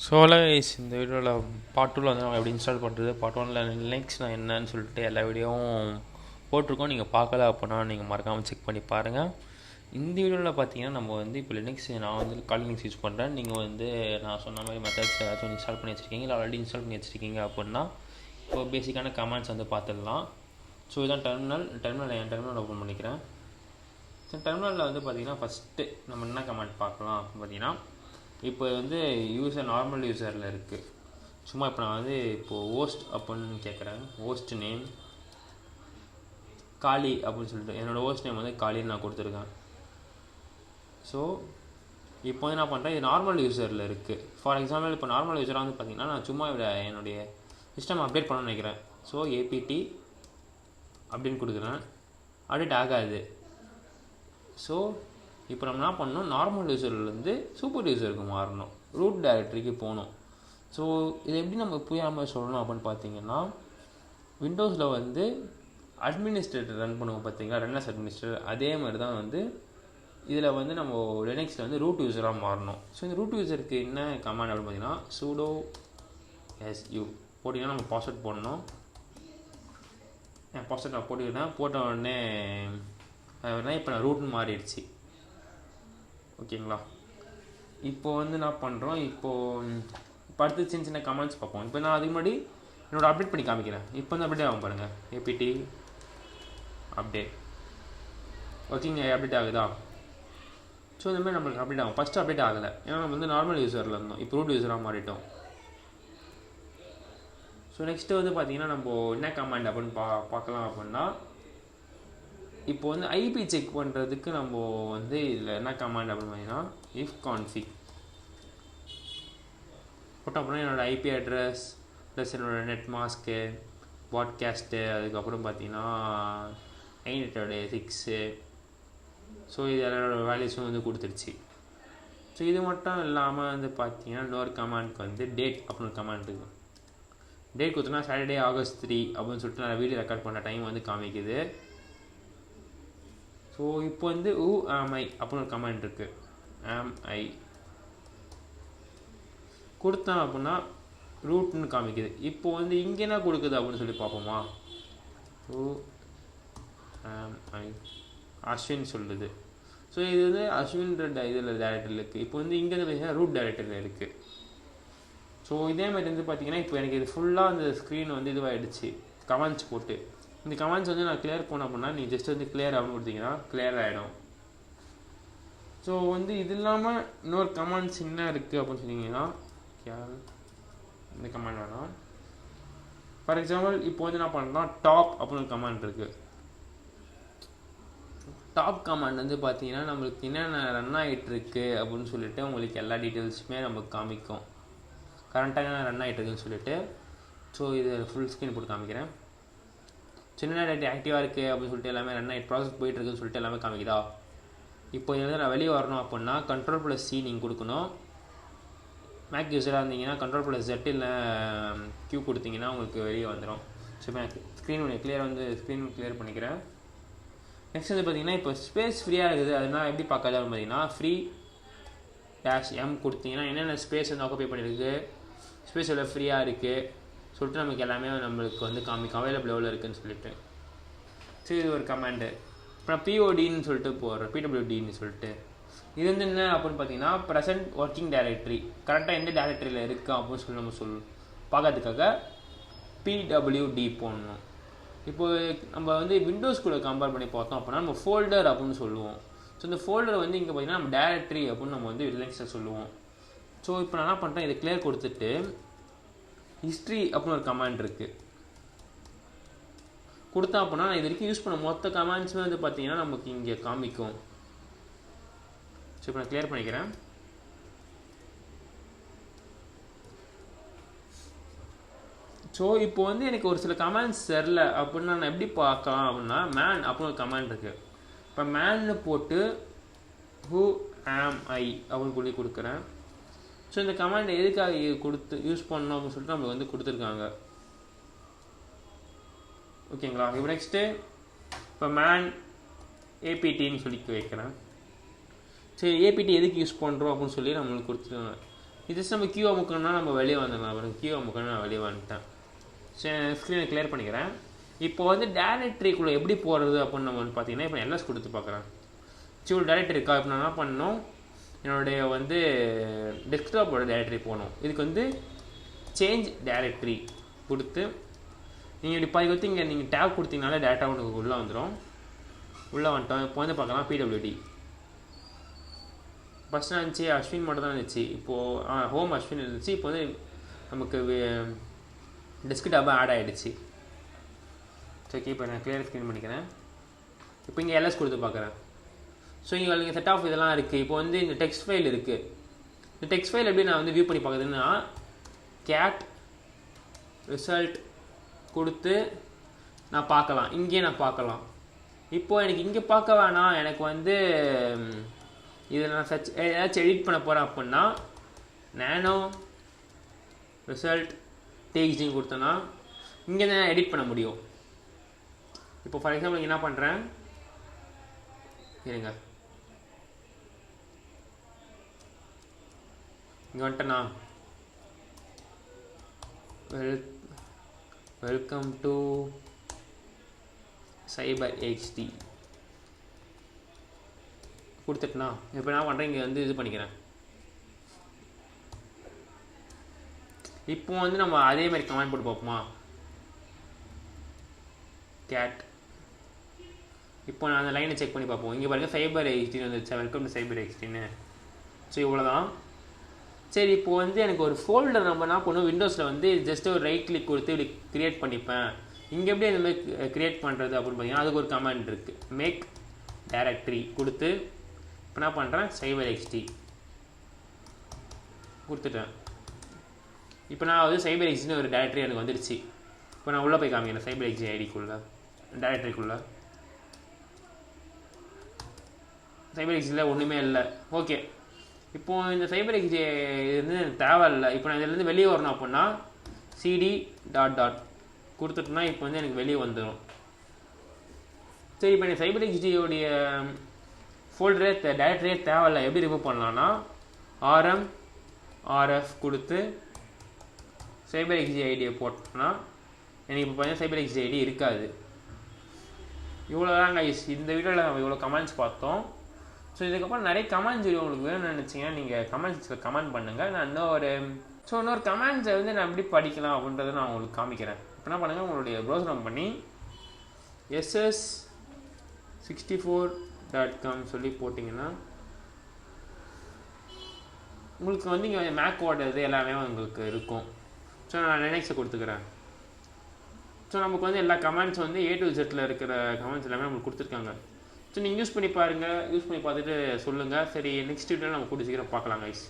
So guys இந்த வீடியோவில் part 2ல் வந்து நம்ம எப்படி இன்ஸ்டால் பண்ணுறது, பார்ட் 1ல் லினக்ஸ் நான் என்னன்னு சொல்லிட்டு எல்லா வீடியோவும் போட்டிருக்கோம். நீங்கள் பார்க்கல அப்படின்னா நீங்கள் மறக்காமல் செக் பண்ணி பாருங்கள். இந்த வீடியோவில் பார்த்தீங்கன்னா நம்ம வந்து இப்போ லினக்ஸ் நான் வந்து லினக்ஸ் யூஸ் பண்ணுறேன். நீங்கள் வந்து நான் சொன்ன மாதிரி மெத்தட்ஸ் ஏதாச்சும் இன்ஸ்டால் பண்ணி வச்சுருக்கீங்க, இல்லை ஆல்ரெடி இன்ஸ்டால் பண்ணி வச்சுருக்கீங்க அப்படின்னா இப்போ பேசிக்கான கமாண்ட்ஸ் வந்து பார்த்துடலாம். ஸோ இதுதான் என் டெர்மினல் ஓப்பன் பண்ணிக்கிறேன். ஸோ டெர்மினலில் வந்து பார்த்தீங்கன்னா ஃபஸ்ட்டு நம்ம என்ன கமாண்ட் பார்க்கலாம் அப்படின்னு பார்த்தீங்கன்னா, இப்போ வந்து நார்மல் யூசரில் இருக்குது. சும்மா இப்போ நான் வந்து இப்போது ஹோஸ்ட் அப்படின்னு கேட்குறேன். ஹோஸ்ட் நேம் காளி அப்படின்னு சொல்லிட்டு என்னோடய ஹோஸ்ட் நேம் வந்து காளின்னு நான் கொடுத்துருக்கேன். ஸோ இப்போ வந்து என்ன பண்ணுறேன், இது நார்மல் யூசரில் இருக்குது. ஃபார் எக்ஸாம்பிள் இப்போ நார்மல் யூஸராக வந்து பார்த்திங்கன்னா நான் சும்மா என்னுடைய சிஸ்டம் அப்டேட் பண்ணணும்னு நினைக்கிறேன். ஸோ ஏபிடி அப்படின்னு கொடுக்குறேன், அப்டேட் ஆகாது. ஸோ இப்போ நம்ம என்ன பண்ணணும், நார்மல் யூசர்லேருந்து சூப்பர் யூசருக்கு மாறணும், ரூட் டைரக்டரிக்கு போகணும். ஸோ இதை எப்படி நம்ம புரியாமல் சொல்லணும் அப்படின்னு பார்த்தீங்கன்னா, விண்டோஸில் வந்து அட்மினிஸ்ட்ரேட்டர் ரன் பண்ணுவோம் பார்த்தீங்களா, ரன்னஸ் அட்மினிஸ்ட்ரேட்டர், அதே மாதிரி தான் வந்து இதில் வந்து நம்ம லினக்ஸில் வந்து ரூட் யூஸராக மாறணும். ஸோ இந்த ரூட் யூஸருக்கு என்ன கமாண்ட் அப்படின்னு பார்த்தீங்கன்னா, sudo su போட்டிங்கன்னா நம்ம பாஸ்வேர்ட் போடணும். பாஸ்வேர்ட் நான் போட்டுக்கிட்டேன். போட்ட உடனே இப்போ நான் ரூட்னு மாறிடுச்சு. ஓகேங்களா? இப்போ வந்து என்ன பண்ணுறோம், இப்போது அடுத்து சின்ன சின்ன கமெண்ட்ஸ் பார்ப்போம். இப்போ நான் அதுக்கு முன்னாடி என்னோடய அப்டேட் பண்ணி காமிக்கிறேன். இப்போ வந்து அப்டேட் ஆகும் பாருங்கள், ஏபிடி அப்டேட் ஓகேங்க, அப்டேட் ஆகுதா? ஸோ இந்த மாதிரி நம்மளுக்கு அப்டேட் ஆகும். ஃபஸ்ட்டு அப்டேட் ஆகலை, ஏன்னா நம்ம வந்து நார்மல் யூஸரில் இருந்தோம், இப்போ ரூட் யூஸராக மாறிட்டோம். ஸோ நெக்ஸ்ட்டு வந்து பார்த்திங்கன்னா நம்ம என்ன கமாண்ட் அப்படின்னு பார்க்கலாம் அப்படின்னா, இப்போ வந்து ஐபி செக் பண்ணுறதுக்கு நம்ம வந்து இதில் என்ன கமாண்ட் அப்படின்னு பார்த்தீங்கன்னா, if config போட்டோம் அப்படின்னா என்னோடய ஐபி அட்ரஸ் ப்ளஸ் என்னோடய நெட் மாஸ்க்கு பாட்காஸ்ட்டு, அதுக்கப்புறம் பார்த்தீங்கன்னா 9.6. ஸோ இது என்னோடய வேல்யூஸும் வந்து கொடுத்துருச்சு. ஸோ இது மட்டும் இல்லாமல் வந்து பார்த்தீங்கன்னா இன்னொரு கமாண்ட்க்கு வந்து டேட் அப்படின்னு ஒரு கமாண்ட் இருக்குது. டேட் கொடுத்தோன்னா சாட்டர்டே August 3 அப்படின்னு சொல்லிட்டு நான் வீடியோ ரெக்கார்ட் பண்ண டைம் வந்து காமிக்குது. ஸோ இப்போ வந்து am I அப்படின்னு ஒரு கமெண்ட் இருக்குது. am I கொடுத்தேன் அப்படின்னா ரூட்னு காமிக்குது. இப்போ வந்து இங்கே என்ன கொடுக்குது அப்படின்னு சொல்லி பார்ப்போமா. am I அஸ்வின் சொல்லுது. ஸோ இது வந்து அஸ்வின்ற இதில் டைரக்டரியில் இருக்குது. இப்போ வந்து இங்கே பார்த்தீங்கன்னா ரூட் டைரக்டரியில் இருக்குது. ஸோ இதே மாதிரி வந்து பார்த்தீங்கன்னா இப்போ எனக்கு இது ஃபுல்லாக அந்த ஸ்க்ரீன் வந்து இதுவாகிடுச்சு கமெண்ட்ஸ் போட்டு. இந்த கமெண்ட்ஸ் வந்து நான் கிளியர் பண்ண அப்படின்னா நீ ஜஸ்ட் வந்து கிளியர் ஆகணும்னு கொடுத்தீங்கன்னா கிளியர் ஆகிடும். ஸோ வந்து இது இல்லாமல் இன்னொரு கமெண்ட்ஸ் என்ன இருக்குது அப்படின்னு சொன்னீங்கன்னா, இந்த கமெண்ட் வேணாம். ஃபார் எக்ஸாம்பிள் இப்போ வந்து என்ன பண்ணலாம், டாப் அப்படின்னு ஒரு கமெண்ட் இருக்குது. டாப் கமாண்ட் வந்து பார்த்தீங்கன்னா நம்மளுக்கு என்னென்ன ரன் ஆகிட்டுருக்கு அப்படின்னு சொல்லிட்டு உங்களுக்கு எல்லா டீட்டெயில்ஸுமே நமக்கு காமிக்கும், கரண்ட்டாக என்ன ரன் ஆகிட்டுருக்குன்னு சொல்லிட்டு. ஸோ இது ஃபுல் ஸ்க்ரீன் போட்டு காமிக்கிறேன். சின்ன டேட்டா ஆக்டிவாக இருக்குது அப்படின்னு சொல்லிட்டு எல்லாமே ரன் ஆகிட்டு ப்ராசஸ் போயிட்டுருக்குன்னு சொல்லிட்டு எல்லாமே காமிக்குதா. இப்போ இதில் நான் வெளியே வரணும் அப்படின்னா Ctrl+C நீங்கள் கொடுக்கணும். மேக் யூஸராக இருந்தீங்கன்னா Ctrl+Z இல்லை Q கொடுத்தீங்கன்னா உங்களுக்கு வெளியே வந்துடும். ஸோ ஸ்க்ரீன் ஸ்க்ரீன் கிளியர் பண்ணிக்கிறேன். நெக்ஸ்ட் வந்து பார்த்தீங்கன்னா இப்போ ஸ்பேஸ் ஃப்ரீயாக இருக்குது, அதனால் எப்படி பார்க்காது அப்படின்னு பார்த்தீங்கன்னா free-m கொடுத்தீங்கன்னா என்னென்ன ஸ்பேஸ் வந்து ஆக்குபை பண்ணியிருக்கு, ஸ்பேஸ் எவ்வளோ ஃப்ரீயாக இருக்குது சொல்லிட்டு நமக்கு எல்லாமே நம்மளுக்கு வந்து காமிக்கும், அவைலபிள் எவ்வளோ இருக்குதுன்னு சொல்லிட்டு. ஸோ இது ஒரு கமாண்டு. அப்புறம் PODன்னு சொல்லிட்டு போடுறோம், PWDன்னு சொல்லிட்டு. இது வந்து என்ன அப்படின்னு பார்த்தீங்கன்னா ப்ரெசென்ட் ஒர்க்கிங் டைரக்டரி, கரெக்டாக எந்த டைரக்டரியில் இருக்கா அப்படின்னு சொல்லி நம்ம பார்க்கறதுக்காக PWD போடணும். இப்போது நம்ம வந்து விண்டோஸ்குள்ளே கம்பேர் பண்ணி பார்த்தோம் அப்படின்னா நம்ம ஃபோல்டர் அப்படின்னு சொல்லுவோம். ஸோ இந்த ஃபோல்டர் வந்து இங்கே பார்த்தீங்கன்னா நம்ம டைரக்டரி அப்படின்னு நம்ம வந்து லினக்ஸில் சொல்லுவோம். ஸோ இப்போ நான் என்ன பண்ணுறேன், இதை கிளியர் கொடுத்துட்டு ஹிஸ்ட்ரி அப்படின்னு ஒரு கமாண்ட் இருக்குது கொடுத்தா அப்படின்னா நான் இது வரைக்கும் யூஸ் பண்ண மொத்த கமாண்ட்ஸுமே வந்து பார்த்தீங்கன்னா நமக்கு இங்கே காமிக்கும். ஸோ இப்போ நான் கிளியர் பண்ணிக்கிறேன். ஸோ இப்போ வந்து எனக்கு ஒரு சில கமாண்ட்ஸ் தெரில அப்படின்னா நான் எப்படி பார்க்கலாம் அப்படின்னா, மேன் அப்படின்னு ஒரு கமாண்ட் இருக்குது. இப்போ மேன்னு போட்டு who am I அப்படின்னு சொல்லி கொடுக்குறேன். ஸோ இந்த கமாண்ட் எதுக்காக யூஸ் பண்ணணும் அப்படின்னு சொல்லிட்டு நம்மளுக்கு வந்து கொடுத்துருக்காங்க. ஓகேங்களா? இப்போ நெக்ஸ்ட்டு இப்போ மேன் ஏபிடின்னு சொல்லி வைக்கிறேன். சரி, ஏபிடி எதுக்கு யூஸ் பண்ணுறோம் அப்படின்னு சொல்லி நம்மளுக்கு கொடுத்துருக்காங்க. இது நம்ம கியூ அமுக்கணும்னா நம்ம வெளியே வந்துடலாம். அப்புறம் கியூ அமுக்கணும் நான் வெளியே வந்துட்டேன். சரி, ஸ்க்ரீனை கிளியர் பண்ணிக்கிறேன். இப்போ வந்து டேரக்டரிக்குள்ளே எப்படி போகிறது அப்படின்னு நம்ம வந்து பார்த்தீங்கன்னா இப்போ எல்எஸ் கொடுத்து பார்க்குறேன். சரி, ஒரு டேரக்டரி இருக்கா? இப்போ நான் என்ன பண்ணணும், என்னுடைய வந்து டெஸ்க்டாப்போட டேரக்டரி போகணும். இதுக்கு வந்து சேஞ்ச் டேரக்டரி கொடுத்து நீங்கள் இப்படி பாதி இங்கே நீங்கள் டேப் கொடுத்தீங்கனாலே டேட்டா உங்களுக்கு உள்ளே வந்துடும். உள்ளே வந்துட்டோம். இப்போ வந்து பார்க்கலாம் பிடபிள்யூடி ஃபஸ்ட் இருந்துச்சு, அஸ்வின் மட்டும் தான் இருந்துச்சு. இப்போது ஹோம் அஸ்வின் இருந்துச்சு. இப்போ வந்து நமக்கு டெஸ்க்டாப்பாக ஆட் ஆகிடுச்சு. ஓகே, இப்போ நான் கிளியர் ஸ்க்ரீன் பண்ணிக்கிறேன். இப்போ இங்கே எல்எஸ் கொடுத்து பார்க்குறேன். ஸோ இங்கே செட் ஆஃப் இதெல்லாம் இருக்குது. இப்போ வந்து இந்த டெக்ஸ்ட் ஃபைல் இருக்குது. இந்த டெக்ஸ்ட் ஃபைல் எப்படி நான் வந்து வியூ பண்ணி பார்க்குறதுன்னா கேட் ரிசல்ட் கொடுத்து நான் பார்க்கலாம். இங்கே நான் பார்க்கலாம். இப்போது எனக்கு இங்கே பார்க்க வேணாம், எனக்கு வந்து இதை நான் ஏதாச்சும் எடிட் பண்ண போகிறேன் அப்படின்னா நேனோ ரிசல்ட் டிஎக்ஸ்டின்னு கொடுத்தேன்னா இங்கே தான் எடிட் பண்ண முடியும். இப்போ ஃபார் எக்ஸாம்பிள் என்ன பண்ணுறேன், இருங்க, இங்கே வந்துட்டேண்ணா. வெல்கம் டு சைபர் ஹெச்டி கொடுத்துட்டுனா இப்போ நான் பண்ணுறேன், இங்கே வந்து இது பண்ணிக்கிறேன். இப்போ வந்து நம்ம அதே மாதிரி கமெண்ட் போட்டு பார்ப்போமா, கேட். இப்போ நான் அந்த லைனை செக் பண்ணி பார்ப்போம். இங்கே பாருங்கள் சைபர் ஹெச்டின்னு வந்துச்சு, வெல்கம் டு சைபர் ஹெச்டின்னு. ஸோ இவ்வளோதான். சரி, இப்போது வந்து எனக்கு ஒரு ஃபோல்டர் நம்ம என்ன பண்ணுவோம், விண்டோஸில் வந்து ஜஸ்ட் ஒரு ரைட் கிளிக் கொடுத்து இப்படி க்ரியேட் பண்ணிப்பேன். இங்கே எப்படி இந்த மாதிரி க்ரியேட் பண்ணுறது அப்படின்னு பார்த்தீங்கன்னா அதுக்கு ஒரு கமெண்ட் இருக்குது, மேக் டைரக்டரி கொடுத்து இப்போ என்ன பண்ணுறேன், சைபர் ஹெச்டி கொடுத்துட்டேன். இப்போ நான் வந்து சைபர் ஹெச்டின்னு ஒரு டைரக்டரி எனக்கு வந்துடுச்சு. இப்போ நான் உள்ளே போய் காமிக்கிறேன் சைபர் ஹெச்டி ஐடிக்குள்ளே டைரக்டரிக்குள்ளே. சைபர் ஹெச்டியில் ஒன்றுமே இல்லை. ஓகே, இப்போது இந்த சைபர் ஹெச்டி இது தேவையில்லை. இப்போ நான் இதிலேருந்து வெளியே வரணும் அப்படின்னா சிடி டாட் டாட் கொடுத்துட்டோன்னா இப்போ வந்து எனக்கு வெளியே வந்துடும். சரி, இப்போ எனக்கு சைபர் ஹெச்டியோடைய ஃபோல்டரே டைரக்டரியே தேவையில்லை. எப்படி ரிமூவ் பண்ணலான்னா RF கொடுத்து சைபர் ஹெச்டி ஐடியை போட்டோம்னா எனக்கு இப்போ பார்த்தீங்கன்னா சைபர் ஹெச்டி ஐடி இருக்காது. இவ்வளோதான் கைஸ். இந்த வீடியோவில் நம்ம இவ்வளோ கமெண்ட்ஸ் பார்த்தோம். ஸோ இதுக்கப்புறம் நிறைய கமெண்ட்ஸ் வீடியோ உங்களுக்கு வேணும்னு நினச்சிங்கன்னா நீங்கள் கமெண்ட்ஸில் கமெண்ட் பண்ணுங்கள். நான் இன்னொரு கமெண்ட்ஸை வந்து நான் எப்படி படிக்கலாம் அப்படின்றத நான் உங்களுக்கு காமிக்கிறேன். இப்போ என்ன பண்ணுங்கள், உங்களுடைய ப்ரௌசர் ஓப்பன் பண்ணி ss64.com சொல்லி போட்டிங்கன்னா உங்களுக்கு வந்து இங்கே மேக்கோட இது எல்லாமே உங்களுக்கு இருக்கும். ஸோ நான் லினக்ஸை கொடுத்துக்கிறேன். ஸோ நமக்கு வந்து எல்லா கமெண்ட்ஸ் வந்து A to Z இருக்கிற கமெண்ட்ஸ் எல்லாமே நமக்கு கொடுத்துருக்காங்க. ஸோ நீங்கள் யூஸ் பண்ணி பாருங்கள். யூஸ் பண்ணி பார்த்துட்டு சொல்லுங்கள். சரி, நெக்ஸ்ட் வீடியோவில் நம்ம கூடிய சீக்கிரம் பார்க்கலாம் கைஸ்.